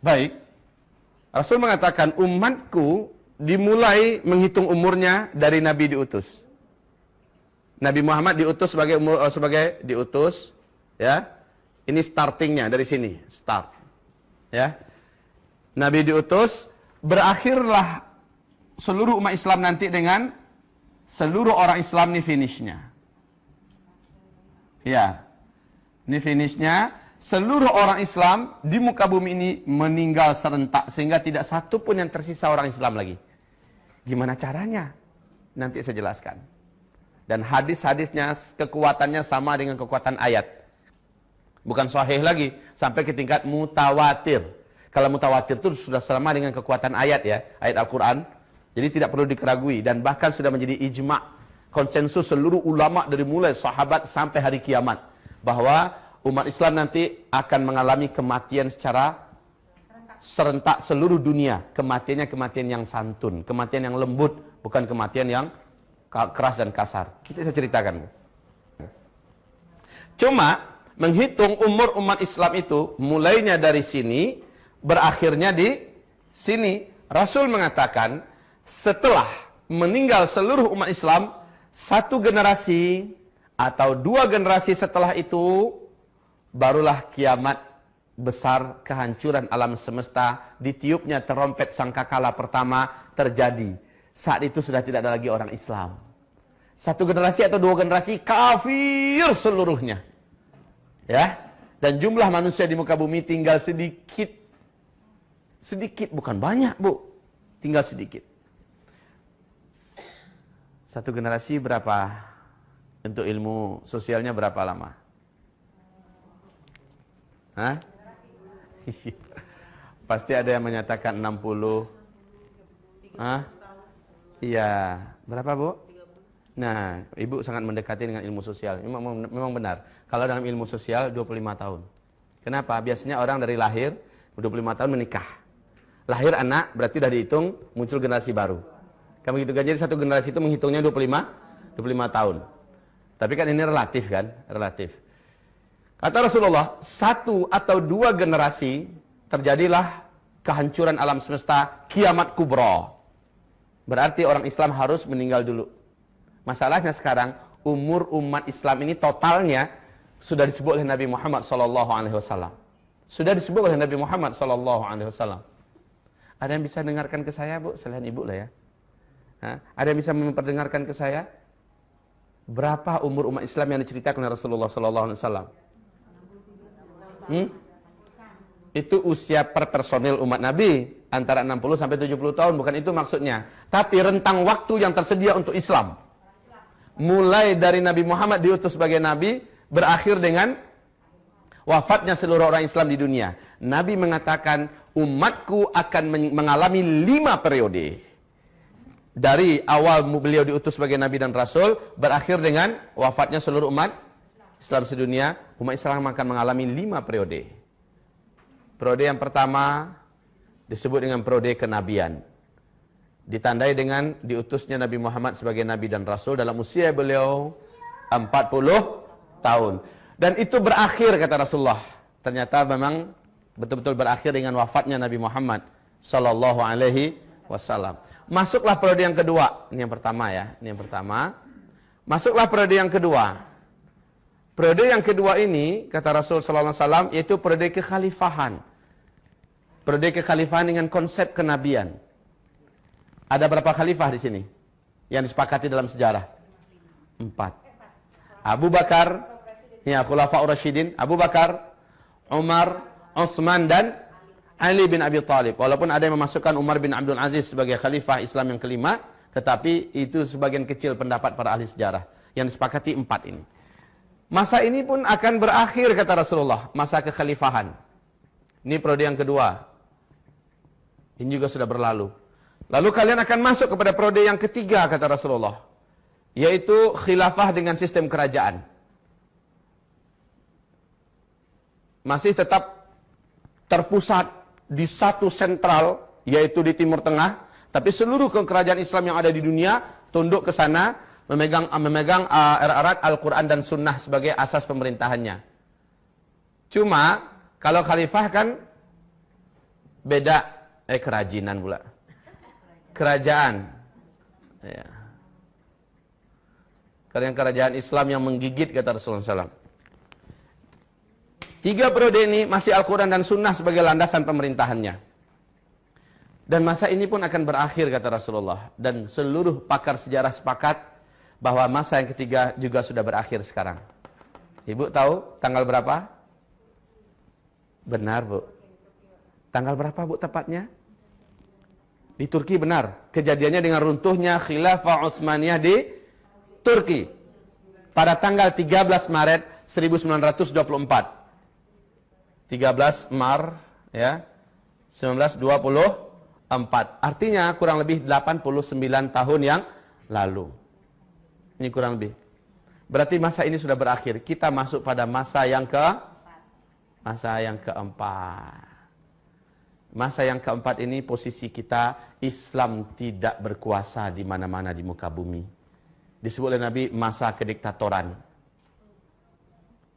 Baik. Rasul mengatakan umatku dimulai menghitung umurnya dari Nabi diutus. Nabi Muhammad diutus sebagai diutus, ya. Ini startingnya dari sini, start. Ya. Nabi diutus, berakhirlah seluruh umat Islam nanti dengan seluruh orang Islam ini finishnya. Ya. Ini finishnya, seluruh orang Islam di muka bumi ini meninggal serentak sehingga tidak satu pun yang tersisa orang Islam lagi. Gimana caranya? Nanti saya jelaskan. Dan hadis-hadisnya kekuatannya sama dengan kekuatan ayat. Bukan sahih lagi, sampai ke tingkat mutawatir. Kalau mutawatir itu sudah sama dengan kekuatan ayat ya, ayat Al-Quran. Jadi tidak perlu dikeragui dan bahkan sudah menjadi ijma', konsensus seluruh ulama dari mulai sahabat sampai hari kiamat. Bahwa umat Islam nanti akan mengalami kematian secara serentak seluruh dunia. Kematiannya kematian yang santun, kematian yang lembut, bukan kematian yang keras dan kasar. Nanti saya ceritakan. Cuma menghitung umur umat Islam itu mulainya dari sini, berakhirnya di sini. Rasul mengatakan setelah meninggal seluruh umat Islam, satu generasi atau dua generasi setelah itu barulah kiamat besar, kehancuran alam semesta, ditiupnya terompet sangkakala pertama terjadi. Saat itu sudah tidak ada lagi orang Islam. Satu generasi atau dua generasi kafir seluruhnya. Ya, dan jumlah manusia di muka bumi tinggal sedikit. Sedikit, bukan banyak, Bu. Tinggal sedikit. Satu generasi berapa? Untuk ilmu sosialnya berapa lama? Hah? Pasti ada yang menyatakan 60. Hah? Iya. Berapa, Bu? Nah, Ibu sangat mendekati dengan ilmu sosial. Memang benar. Kalau dalam ilmu sosial 25 tahun. Kenapa? Biasanya orang dari lahir 25 tahun menikah. Lahir anak berarti sudah dihitung muncul generasi baru. Kan begitu kan? Jadi satu generasi itu menghitungnya 25 tahun. Tapi kan ini relatif kan? Relatif. Kata Rasulullah, satu atau dua generasi terjadilah kehancuran alam semesta, kiamat kubra. Berarti orang Islam harus meninggal dulu. Masalahnya sekarang umur umat Islam ini totalnya sudah disebut oleh Nabi Muhammad SAW. Sudah disebut oleh Nabi Muhammad SAW. Ada yang bisa dengarkan ke saya, Bu? Selain Ibu lah ya. Ada yang bisa memperdengarkan ke saya? Berapa umur umat Islam yang diceritakan oleh Rasulullah SAW? Itu usia per personil umat Nabi antara 60 sampai 70 tahun, bukan itu maksudnya. Tapi rentang waktu yang tersedia untuk Islam. Mulai dari Nabi Muhammad diutus sebagai Nabi, berakhir dengan wafatnya seluruh orang Islam di dunia. Nabi mengatakan, umatku akan mengalami 5 periode. Dari awal beliau diutus sebagai Nabi dan Rasul, berakhir dengan wafatnya seluruh umat Islam sedunia, umat Islam akan mengalami 5 periode. Periode yang pertama disebut dengan periode kenabian. Ditandai dengan diutusnya Nabi Muhammad sebagai Nabi dan Rasul dalam usia beliau 40 tahun. Dan itu berakhir, kata Rasulullah. Ternyata memang betul-betul berakhir dengan wafatnya Nabi Muhammad Sallallahu Alaihi Wasallam. Masuklah periode yang kedua. Ini yang pertama ya. Ini yang pertama. Masuklah periode yang kedua. Periode yang kedua ini, kata Rasul Sallallahu Alaihi Wasallam, yaitu periode kekhalifahan. Periode kekhalifahan dengan konsep kenabian. Ada berapa khalifah di sini yang disepakati dalam sejarah? 4. Abu Bakar, ya, Khulafaur Rasyidin, Abu Bakar, Umar, Utsman dan Ali bin Abi Thalib. Walaupun ada yang memasukkan Umar bin Abdul Aziz sebagai khalifah Islam yang kelima, tetapi itu sebagian kecil pendapat para ahli sejarah. Yang disepakati 4 ini. Masa ini pun akan berakhir, kata Rasulullah, masa kekhalifahan. Ini periode yang kedua. Ini juga sudah berlalu. Lalu kalian akan masuk kepada periode yang ketiga, kata Rasulullah, yaitu khilafah dengan sistem kerajaan. Masih tetap terpusat di satu sentral, yaitu di Timur Tengah, tapi seluruh kerajaan Islam yang ada di dunia tunduk ke sana, memegang erat-erat Al-Quran dan Sunnah sebagai asas pemerintahannya. Cuma kalau khalifah kan Beda, kerajinan pula. Kerajaan. Ya. Karena kerajaan Islam yang menggigit, kata Rasulullah SAW. 3 periode ini masih Al-Quran dan Sunnah sebagai landasan pemerintahannya. Dan masa ini pun akan berakhir, kata Rasulullah. Dan seluruh pakar sejarah sepakat bahwa masa yang ketiga juga sudah berakhir sekarang. Ibu tahu tanggal berapa? Benar, Bu. Tanggal berapa, Bu, tepatnya? Di Turki, benar. Kejadiannya dengan runtuhnya Khilafah Utsmaniyah di Turki. Pada tanggal 13 Maret 1924. 13 Maret ya 1924. Artinya kurang lebih 89 tahun yang lalu. Ini kurang lebih. Berarti masa ini sudah berakhir. Kita masuk pada masa yang keempat. Masa yang keempat ini posisi kita Islam tidak berkuasa di mana-mana di muka bumi. Disebut oleh Nabi masa kediktatoran.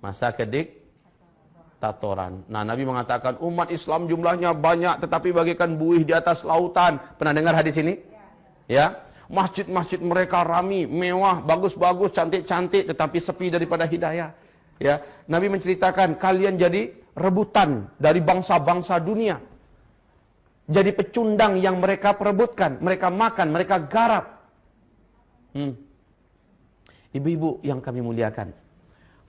Masa kediktatoran. Nah, Nabi mengatakan umat Islam jumlahnya banyak tetapi bagaikan buih di atas lautan. Pernah dengar hadis ini? Ya. Masjid-masjid mereka rami, mewah, bagus-bagus, cantik-cantik tetapi sepi daripada hidayah. Ya. Nabi menceritakan kalian jadi rebutan dari bangsa-bangsa dunia. Jadi pecundang yang mereka perebutkan, mereka makan, mereka garap. Ibu-ibu yang kami muliakan,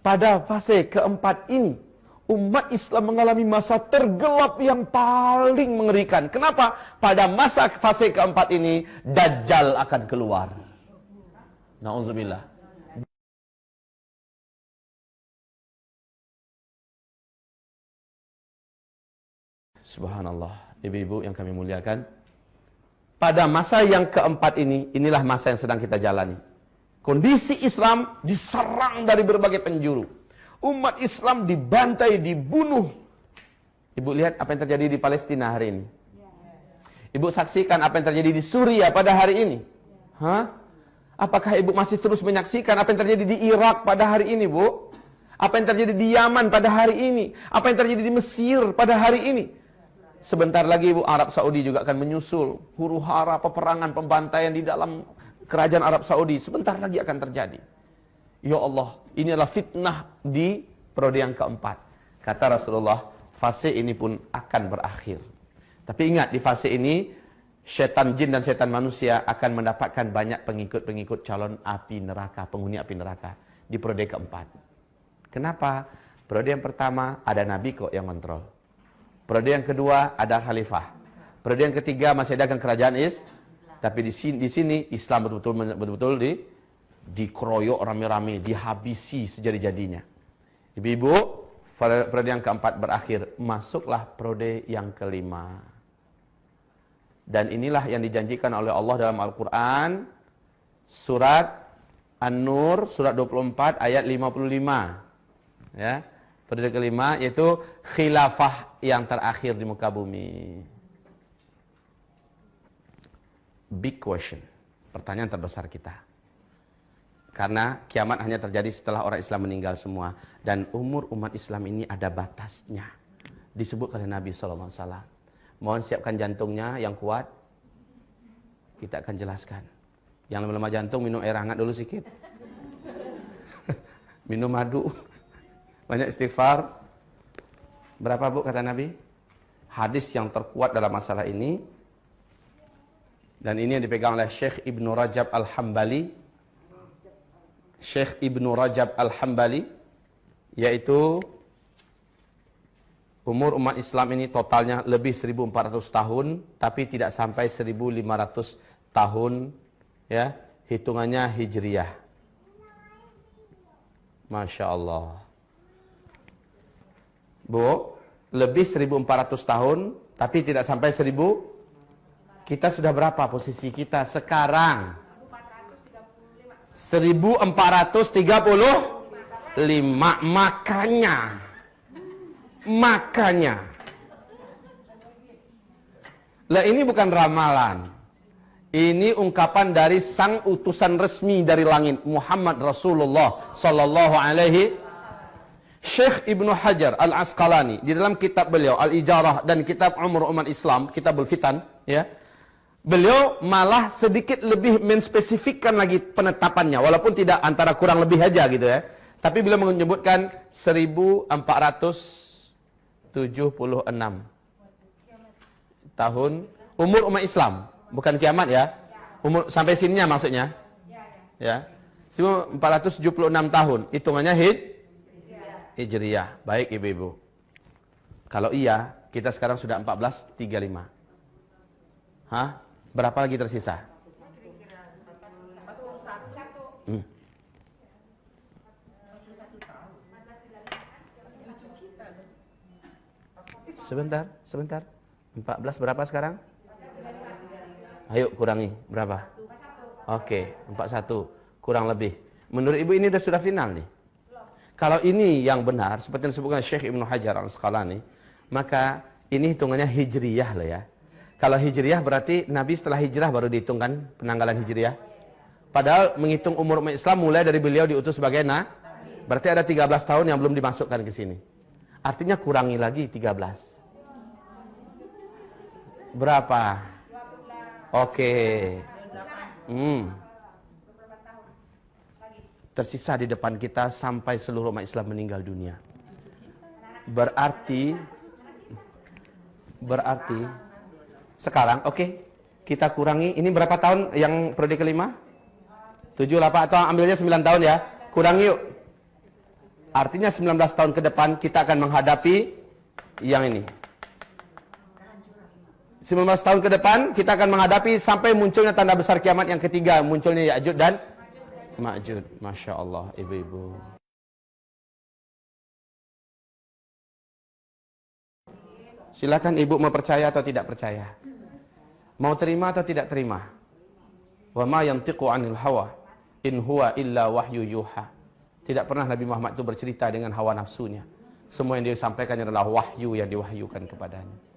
pada fase keempat ini, umat Islam mengalami masa tergelap yang paling mengerikan. Kenapa? Pada masa fase keempat ini, Dajjal akan keluar. Na'udzubillah. Subhanallah. Ibu-ibu yang kami muliakan, pada masa yang keempat ini, inilah masa yang sedang kita jalani. Kondisi Islam diserang dari berbagai penjuru. Umat Islam dibantai, dibunuh. Ibu lihat apa yang terjadi di Palestina hari ini. Ibu saksikan apa yang terjadi di Suriah pada hari ini. Apakah ibu masih terus menyaksikan apa yang terjadi di Irak pada hari ini, Bu? Apa yang terjadi di Yaman pada hari ini? Apa yang terjadi di Mesir pada hari ini? Sebentar lagi, Ibu, Arab Saudi juga akan menyusul. Huru-hara, peperangan, pembantaian di dalam kerajaan Arab Saudi sebentar lagi akan terjadi. Ya Allah, ini adalah fitnah di periode yang keempat. Kata Rasulullah, fase ini pun akan berakhir. Tapi ingat, di fase ini, setan jin dan setan manusia akan mendapatkan banyak pengikut-pengikut calon api neraka, penghuni api neraka di periode keempat. Kenapa? Periode yang pertama ada Nabi kok yang kontrol. Periode yang kedua ada khalifah. Periode yang ketiga masih ada kerajaan tapi di sini Islam betul-betul dikeroyok rame-rame, dihabisi sejadi-jadinya. Ibu-ibu, periode yang keempat berakhir, masuklah periode yang kelima. Dan inilah yang dijanjikan oleh Allah dalam Al-Qur'an, surat An-Nur, surat 24 ayat 55. Ya. Periode kelima yaitu khilafah yang terakhir di muka bumi. Big question. Pertanyaan terbesar kita. Karena kiamat hanya terjadi setelah orang Islam meninggal semua. Dan umur umat Islam ini ada batasnya. Disebut oleh Nabi SAW. Mohon siapkan jantungnya yang kuat. Kita akan jelaskan. Yang lemah jantung minum air hangat dulu sedikit. Minum madu. Banyak istighfar. Berapa, Bu, kata Nabi? Hadis yang terkuat dalam masalah ini. Dan ini yang dipegang oleh Syekh Ibnu Rajab Al-Hambali. Syekh Ibnu Rajab Al-Hambali. Yaitu umur umat Islam ini totalnya lebih 1400 tahun. Tapi tidak sampai 1500 tahun. Ya, hitungannya Hijriyah. Masya Allah. Bu, lebih 1400 tahun, tapi tidak sampai 1000. Kita sudah berapa posisi kita sekarang? 1435. Makanya. Lah ini bukan ramalan. Ini ungkapan dari sang utusan resmi dari langit, Muhammad Rasulullah sallallahu alaihi. Syekh Ibnu Hajar Al-Asqalani di dalam kitab beliau Al-Ijarah dan kitab Umur Umat Islam, Kitabul Fitan, ya. Beliau malah sedikit lebih menspesifikkan lagi penetapannya, walaupun tidak antara kurang lebih aja gitu ya. Tapi beliau menyebutkan 1476 tahun umur umat Islam, bukan kiamat ya. Umur sampai sininya maksudnya. Ya. 1476 tahun, hitungannya Hijriyah. Baik ibu-ibu. Kalau iya, kita sekarang sudah 1435. Hah? Berapa lagi tersisa? Sebentar. 14 berapa sekarang? Ayo kurangi, berapa? Oke, 41. Kurang lebih. Menurut ibu ini sudah final nih. Kalau ini yang benar, seperti yang disebutkan Syekh Ibnu Hajar Al-Asqalani, maka ini hitungannya Hijriyah loh ya. Kalau Hijriyah berarti Nabi setelah hijrah baru dihitungkan penanggalan Hijriyah. Padahal menghitung umur umat Islam mulai dari beliau diutus sebagai berarti ada 13 tahun yang belum dimasukkan ke sini. Artinya kurangi lagi 13. Berapa? Oke. Tersisa di depan kita sampai seluruh umat Islam meninggal dunia. Berarti sekarang kita kurangi, ini berapa tahun yang periode kelima? 7, 8 atau ambilnya 9 tahun ya. Kurangi yuk. Artinya 19 tahun ke depan kita akan menghadapi yang ini. 19 tahun ke depan kita akan menghadapi sampai munculnya tanda besar kiamat yang ketiga, munculnya Ya'juj dan Ma'juj. Masya Allah ibu-ibu. Silakan ibu mau percaya atau tidak percaya. Mau terima atau tidak terima. Wa ma yantiqu 'anil hawa in huwa illa wahyu yuha. Tidak pernah Nabi Muhammad itu bercerita dengan hawa nafsunya. Semua yang dia sampaikan adalah wahyu yang diwahyukan kepadanya.